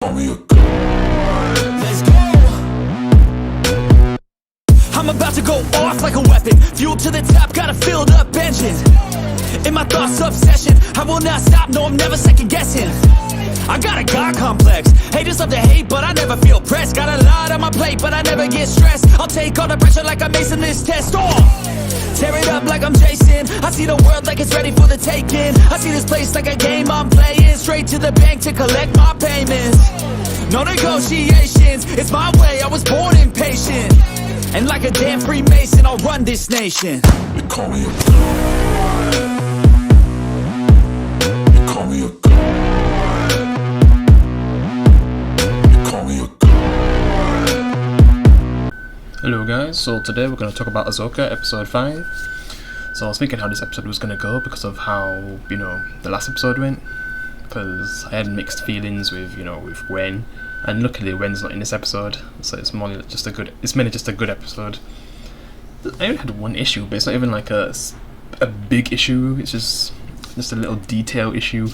Let's go. I'm about to go off like a weapon. Fuel to the top, got a filled up engine. In my thoughts, obsession. I will not stop, no, I'm never second guessing. I got a God complex. Haters love to hate, but I never feel pressed. Got a lot on my plate, but I never get stressed. I'll take all the pressure like I'm acing this test. Tear it up like I'm Jason. I see the world like it's ready for the taking. I see this place like a game I'm playing. Straight to the bank to collect my payments. No negotiations, it's my way, I was born impatient. And like a damn Freemason, I'll run this nation. They call me a god. They call me a god. They call me a god. Hello guys, so today we're going to talk about Ahsoka episode 5. So I was thinking how this episode was going to go because of how, the last episode went. Because I had mixed feelings with, with Wen. And luckily Wen's not in this episode, so it's more just a good, it's mainly just a good episode. I only had one issue, but it's not even like a big issue, it's just a little detail issue,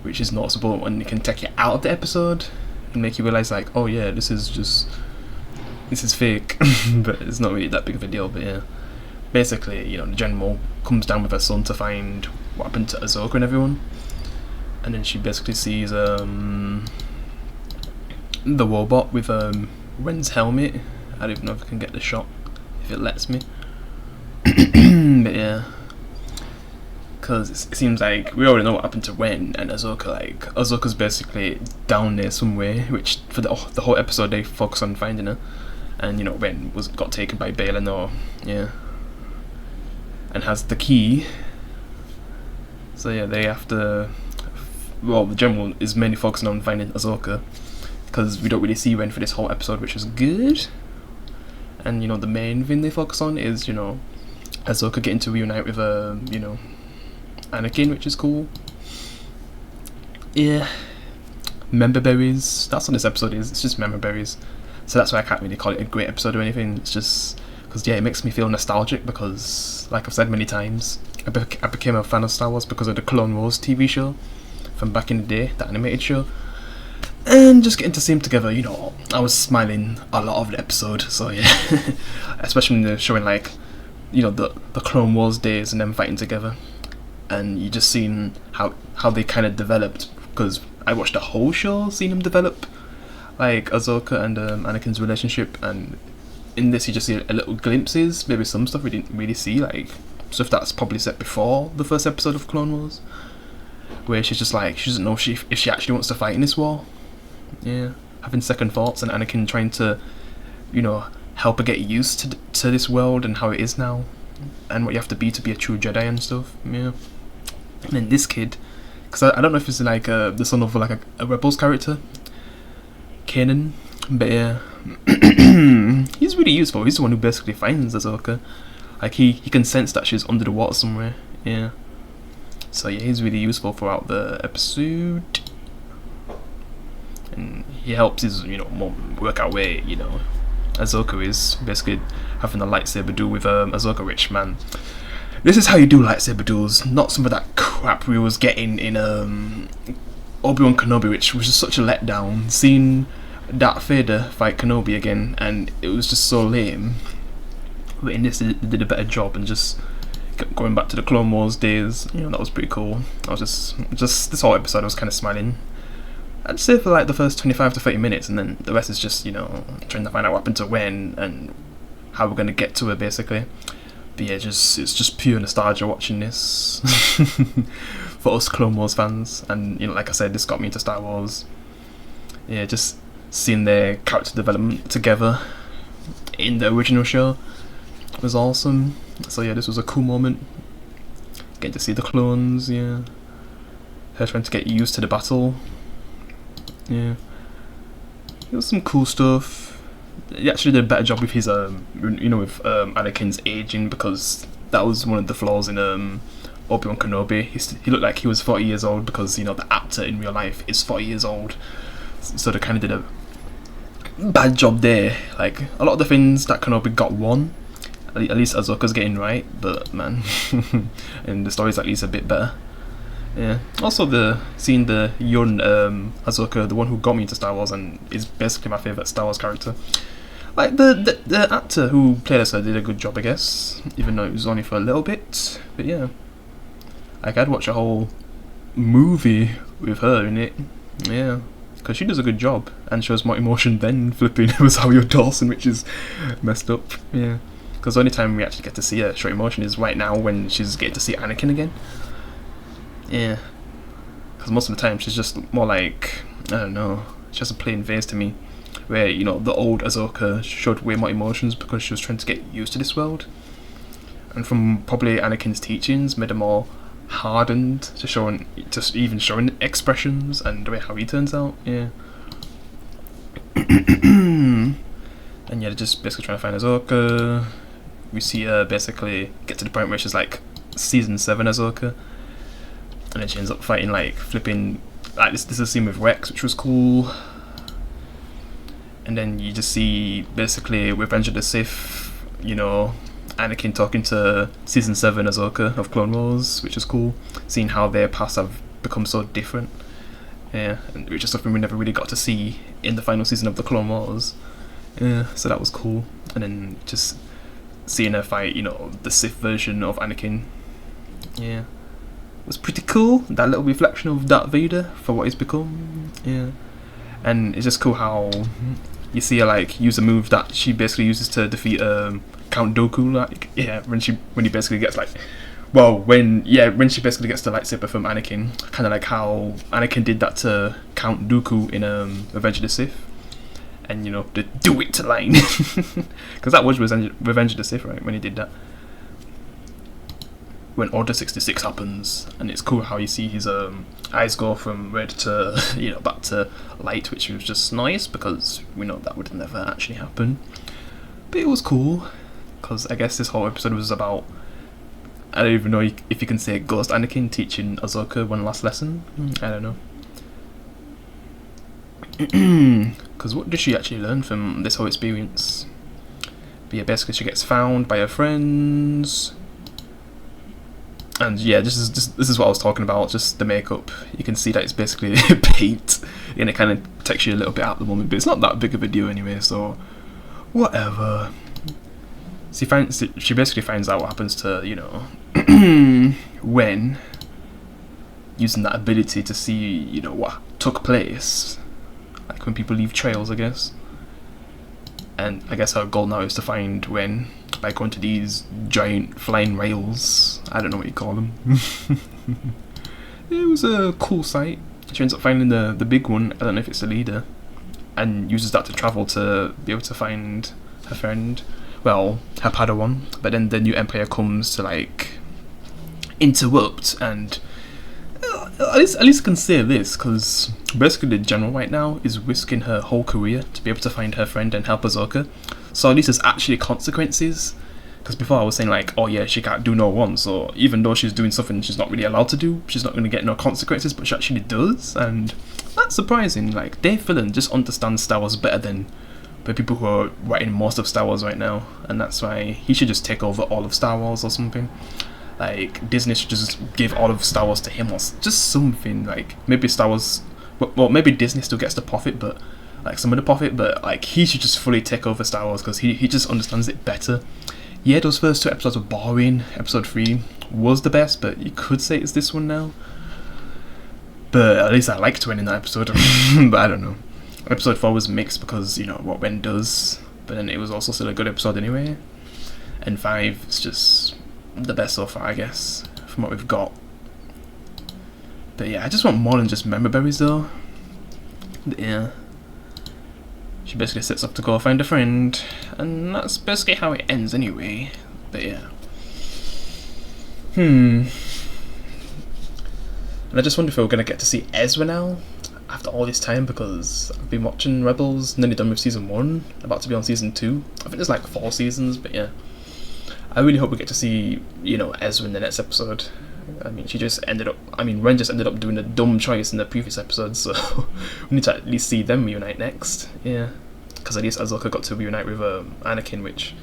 which is noticeable and it can take you out of the episode and make you realise like, oh yeah, this is fake, but it's not really that big of a deal. But yeah, basically, the general comes down with her son to find what happened to Ahsoka and everyone, and then she basically sees the robot with Ren's helmet. I don't even know if I can get the shot if it lets me. But yeah, because it seems like we already know what happened to Ren and Ahsoka. Like Ahsoka's basically down there somewhere, which for the whole episode they focus on finding her, and Ren got taken by Balinor, yeah, and has the key. So yeah, they have to. Well, the general is mainly focusing on finding Ahsoka, because we don't really see Ren for this whole episode, which is good. And the main thing they focus on is Ahsoka getting to reunite with Anakin, which is cool. Yeah, member berries. That's what this episode is. It's just member berries. So that's why I can't really call it a great episode or anything. It's just because it makes me feel nostalgic because, like I've said many times, I became a fan of Star Wars because of the Clone Wars TV show from back in the day, the animated show. And just getting to see them together, I was smiling a lot of the episode, so yeah. Especially when they're showing like, the Clone Wars days and them fighting together. And you just seen how they kind of developed, because I watched the whole show, seeing them develop, like Ahsoka and Anakin's relationship, and in this you just see a little glimpses, maybe some stuff we didn't really see, like stuff that's probably set before the first episode of Clone Wars, where she's just like, she doesn't know if she actually wants to fight in this war. Yeah, having second thoughts, and Anakin trying to, help her get used to this world and how it is now, and what you have to be a true Jedi and stuff. Yeah, and then this kid, because I don't know if it's like the son of like a Rebels character, Kanan, but yeah, he's really useful. He's the one who basically finds Ahsoka. Like he can sense that she's under the water somewhere. Yeah, so yeah, he's really useful throughout the episode. And he helps his, mom work out where, Ahsoka is basically having a lightsaber duel with Ahsoka, which, man, this is how you do lightsaber duels, not some of that crap we was getting in Obi-Wan Kenobi, which was just such a letdown. Seeing Darth Vader fight Kenobi again, and it was just so lame. But in this, they did a better job, and just going back to the Clone Wars days, that was pretty cool. I was just this whole episode I was kind of smiling. I'd say for like the first 25 to 30 minutes, and then the rest is just, trying to find out what happened to Wen and how we're going to get to her, basically. But yeah, it's just pure nostalgia watching this for us Clone Wars fans. And, like I said, this got me into Star Wars. Yeah, just seeing their character development together in the original show was awesome. So yeah, this was a cool moment. Getting to see the clones, yeah. Her trying to get used to the battle. Yeah, it was some cool stuff. He actually did a better job with his with Anakin's aging, because that was one of the flaws in Obi-Wan Kenobi. He looked like he was 40 years old because the actor in real life is 40 years old. So they kind of did a bad job there. Like a lot of the things that Kenobi got wrong, at least Ahsoka's getting right. But man, and the story's at least a bit better. Yeah. Also, seeing the young Ahsoka, the one who got me into Star Wars and is basically my favorite Star Wars character. Like the actor who played her did a good job, I guess, even though it was only for a little bit. But yeah, like I'd watch a whole movie with her in it. Yeah, because she does a good job and shows more emotion than flipping Rosario Dawson, which is messed up. Yeah, because the only time we actually get to see her show emotion is right now when she's getting to see Anakin again. Yeah, because most of the time she's just more like, I don't know, she's just a plain face to me. Where, you know, the old Ahsoka showed way more emotions because she was trying to get used to this world. And from probably Anakin's teachings, made her more hardened to showing, just even showing expressions and the way how he turns out. Yeah. And yeah, they're just basically trying to find Ahsoka. We see her basically get to the point where she's like season 7 Ahsoka. And then she ends up fighting like flipping, like this is a scene with Rex, which was cool. And then you just see basically Revenge of the Sith, you know, Anakin talking to season 7 Ahsoka of Clone Wars, which is cool. Seeing how their paths have become so different. Yeah, and which is something we never really got to see in the final season of the Clone Wars. Yeah, so that was cool. And then just seeing her fight, you know, the Sith version of Anakin. Yeah. It was pretty cool, that little reflection of Darth Vader for what he's become. Yeah. And it's just cool how you see her like use a move that she basically uses to defeat Count Dooku, like when he basically gets like, well, when she basically gets the lightsaber from Anakin, kind of like how Anakin did that to Count Dooku in Revenge of the Sith, and you know the do it line, because that was Revenge of the Sith, right, when he did that. When Order 66 happens, and it's cool how you see his eyes go from red to back to light, which was just nice because we know that would never actually happen. But it was cool because I guess this whole episode was about, I don't even know if you can say Ghost Anakin teaching Ahsoka one last lesson. I don't know. Because what did she actually learn from this whole experience? But yeah, basically she gets found by her friends. And yeah, this is what I was talking about, just the makeup. You can see that it's basically paint, and it kind of takes you a little bit out at the moment, but it's not that big of a deal anyway, so whatever. She basically finds out what happens to, you know, when using that ability to see, you know, what took place, like when people leave trails, I guess. And I guess her goal now is to find when, by going to these giant flying rails. I don't know what you call them. It was a cool sight. She ends up finding the big one, I don't know if it's the leader, and uses that to travel to be able to find her friend, well, her Padawan. But then the new Empire comes to like interrupt, and at least I can say this, because basically the general right now is risking her whole career to be able to find her friend and help Ahsoka. So at least there's actually consequences. Because before I was saying like, oh yeah, she can't do no one, so even though she's doing something she's not really allowed to do, she's not going to get no consequences, but she actually does, and that's surprising. Like, Dave Filoni just understands Star Wars better than the people who are writing most of Star Wars right now, and that's why he should just take over all of Star Wars or something. Like, Disney should just give all of Star Wars to him, or just something. Like, maybe Star Wars, well, maybe Disney still gets the profit, but like some of the profit, but like he should just fully take over Star Wars because he just understands it better. Yeah, those first 2 episodes were boring. Episode 3 was the best, but you could say it's this one now. But at least I liked Wen in that episode. But I don't know. Episode 4 was mixed because, you know, what Wen does, but then it was also still a good episode anyway. And 5 is just the best so far, I guess, from what we've got. But yeah, I just want more than just member berries though. But yeah. She basically sets up to go find a friend, and that's basically how it ends anyway. But yeah. And I just wonder if we're going to get to see Ezra now, after all this time, because I've been watching Rebels, nearly done with season 1, about to be on season 2. I think there's like 4 seasons, but yeah. I really hope we get to see, you know, Ezra in the next episode. I mean, Ren just ended up doing a dumb choice in the previous episode, so we need to at least see them reunite next. Yeah, because at least Ahsoka got to reunite with Anakin, which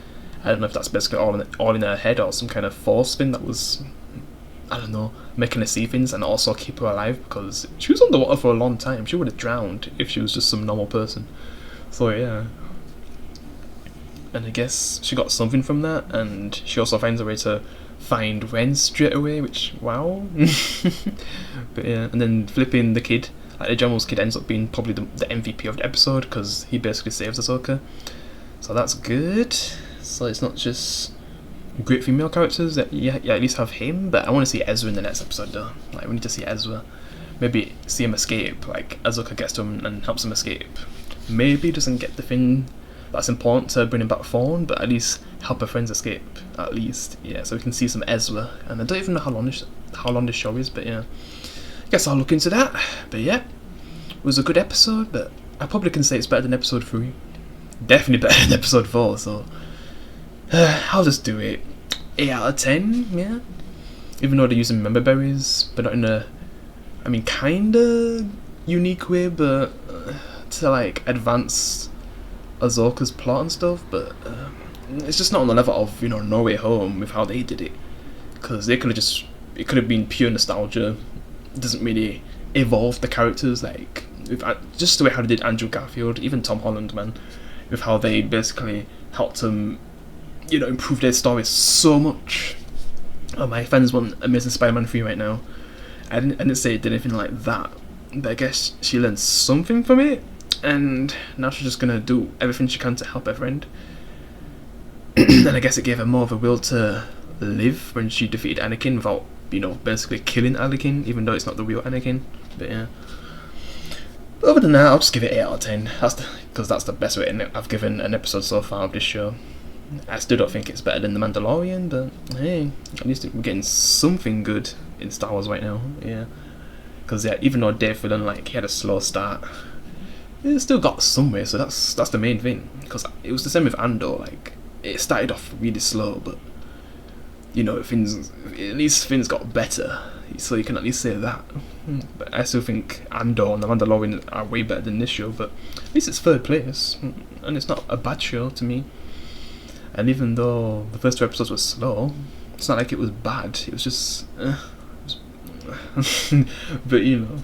I don't know if that's basically all in her head or some kind of force thing that was I don't know, making her see things and also keep her alive, because she was underwater for a long time. She would have drowned if she was just some normal person. So yeah. And I guess she got something from that, and she also finds a way to find Ren straight away, which, wow. But yeah, and then flipping the kid, like the General's kid, ends up being probably the MVP of the episode, because he basically saves Ahsoka. So that's good. So it's not just great female characters, that you at least have him, but I want to see Ezra in the next episode though. Like, we need to see Ezra. Maybe see him escape, like Ahsoka gets to him and helps him escape. Maybe doesn't get the thing that's important to bring him back forward, but at least help her friends escape, at least. Yeah, so we can see some Ezra. And I don't even know how long this show is, but yeah, I guess I'll look into that. But yeah, it was a good episode, but I probably can say it's better than episode 3. Definitely better than episode 4, so I'll just do it 8 out of 10, yeah. Even though they're using member berries, but not in a, I mean, kinda unique way, but to like advance Ahsoka's plot and stuff, but it's just not on the level of, you know, No Way Home with how they did it, because they could have just, it could have been pure nostalgia. It doesn't really evolve the characters, like with, just the way how they did Andrew Garfield, even Tom Holland, man, with how they basically helped them, you know, improve their stories so much. Oh, my fans want Amazing Spider-Man 3 right now. I didn't say it did anything like that, but I guess she learned something from it, and now she's just gonna do everything she can to help her friend. And I guess it gave her more of a will to live when she defeated Anakin without, you know, basically killing Anakin, even though it's not the real Anakin. But yeah. But other than that, I'll just give it 8 out of 10. Because that's the best rating I've given an episode so far of this show. I still don't think it's better than The Mandalorian, but hey, at least we're getting something good in Star Wars right now. Yeah. Because yeah, even though Dave Filoni, like, he had a slow start, it still got somewhere, so that's the main thing. Because it was the same with Andor, like, it started off really slow, but, you know, at least things got better, so you can at least say that. But I still think Andor and The Mandalorian are way better than this show, but at least it's 3rd place, and it's not a bad show to me. And even though the first 2 episodes were slow, it's not like it was bad, it was just but you know,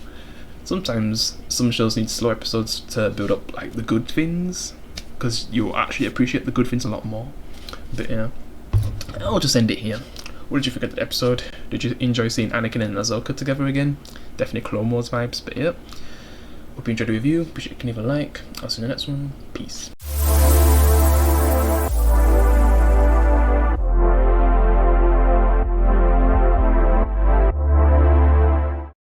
sometimes some shows need slow episodes to build up like the good things, because you actually appreciate the good things a lot more. But yeah, I'll just end it here. What did you think of the episode? Did you enjoy seeing Anakin and Ahsoka together again? Definitely Clone Wars vibes, but yeah. Hope you enjoyed the review. Appreciate you can leave a like. I'll see you in the next one. Peace.